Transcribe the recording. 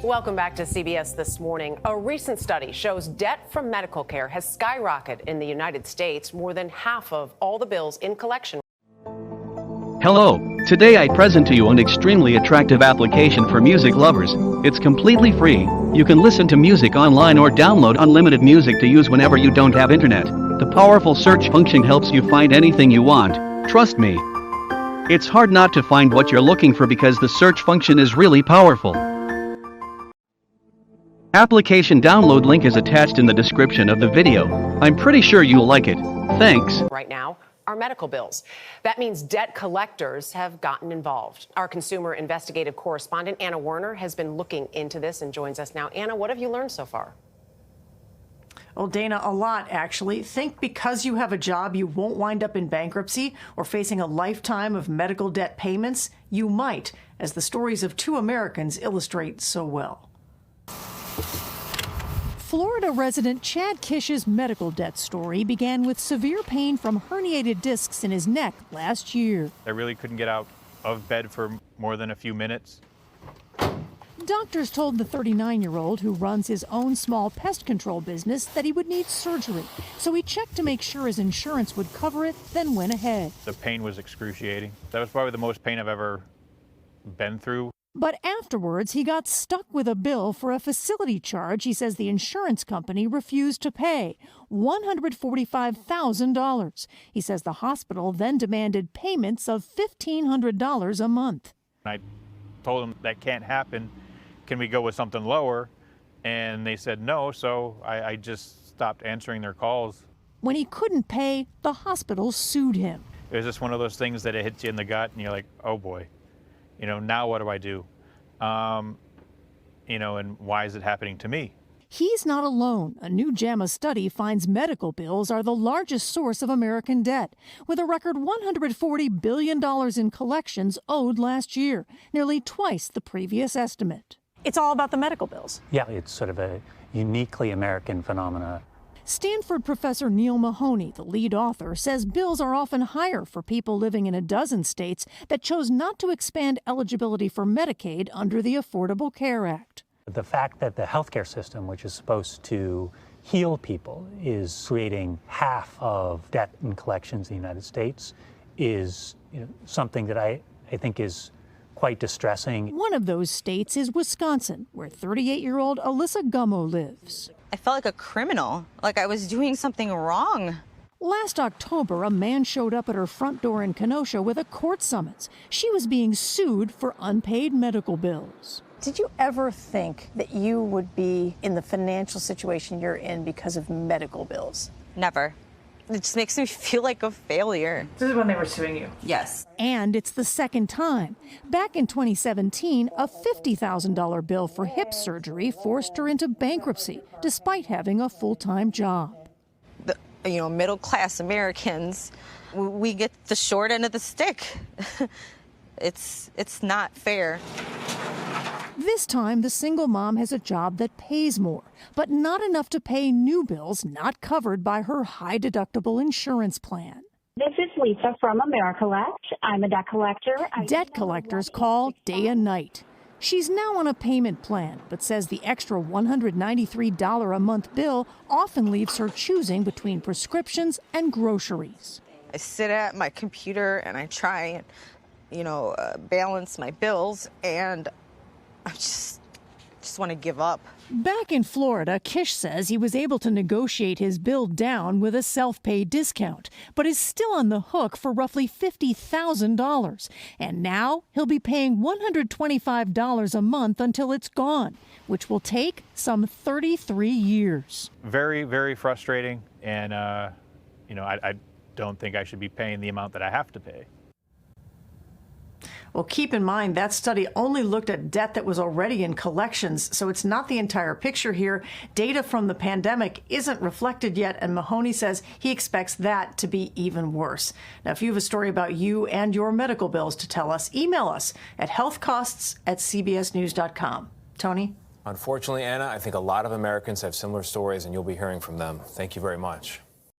Welcome back to CBS This Morning. A recent study shows debt from medical care has skyrocketed in the United States, more than half of all the bills in collection. Hello, today I present to you an extremely attractive application for music lovers. It's completely free. You can listen to music online or download unlimited music to use whenever you don't have internet. The powerful search function helps you find anything you want. Trust me. It's hard not to find what you're looking for because the search function is really powerful. Application download link is attached in the description of the video. I'm pretty sure you'll like it. Thanks. Right now, our medical bills. That means debt collectors have gotten involved. Our consumer investigative correspondent, Anna Werner, has been looking into this and joins us now. Anna, what have you learned so far? Well, Dana, a lot, actually. Think because you have a job, you won't wind up in bankruptcy or facing a lifetime of medical debt payments. You might, as the stories of two Americans illustrate so well. Florida resident Chad Kish's medical debt story began with severe pain from herniated discs in his neck last year. I really couldn't get out of bed for more than a few minutes. Doctors told the 39-year-old who runs his own small pest control business that he would need surgery. So he checked to make sure his insurance would cover it, then went ahead. The pain was excruciating. That was probably the most pain I've ever been through. But afterwards, he got stuck with a bill for a facility charge he says the insurance company refused to pay, $145,000. He says the hospital then demanded payments of $1,500 a month. I told them that can't happen. Can we go with something lower? And they said no, so I just stopped answering their calls. When he couldn't pay, the hospital sued him. It was just one of those things that it hits you in the gut and you're like, oh boy. Now what do I do? And why is it happening to me? He's not alone. A new JAMA study finds medical bills are the largest source of American debt, with a record $140 billion in collections owed last year, nearly twice the previous estimate. It's all about the medical bills. Yeah, it's sort of a uniquely American phenomenon. Stanford professor Neil Mahoney, the lead author, says bills are often higher for people living in a dozen states that chose not to expand eligibility for Medicaid under the Affordable Care Act. The fact that the healthcare system, which is supposed to heal people, is creating half of debt and collections in the United States is something that I think is quite distressing. One of those states is Wisconsin, where 38-year-old Alyssa Gummo lives. I felt like a criminal, like I was doing something wrong. Last October, a man showed up at her front door in Kenosha with a court summons. She was being sued for unpaid medical bills. Did you ever think that you would be in the financial situation you're in because of medical bills? Never. It just makes me feel like a failure. This is when they were suing you. Yes. And it's the second time. Back in 2017, a $50,000 bill for hip surgery forced her into bankruptcy, despite having a full-time job. Middle-class Americans, we get the short end of the stick. It's not fair. This time, the single mom has a job that pays more, but not enough to pay new bills not covered by her high-deductible insurance plan. This is Lisa from AmeriCollect. I'm a debt collector. Debt collectors call day and night. She's now on a payment plan, but says the extra $193 a month bill often leaves her choosing between prescriptions and groceries. I sit at my computer and I try and, balance my bills, and I just want to give up. Back in Florida, Kish says he was able to negotiate his bill down with a self-pay discount, but is still on the hook for roughly $50,000. And now he'll be paying $125 a month until it's gone, which will take some 33 years. Very, very frustrating. And, I don't think I should be paying the amount that I have to pay. Well, keep in mind that study only looked at debt that was already in collections, so it's not the entire picture here. Data from the pandemic isn't reflected yet, and Mahoney says he expects that to be even worse. Now, if you have a story about you and your medical bills to tell us, email us at healthcosts@cbsnews.com. Tony? Unfortunately, Anna, I think a lot of Americans have similar stories, and you'll be hearing from them. Thank you very much.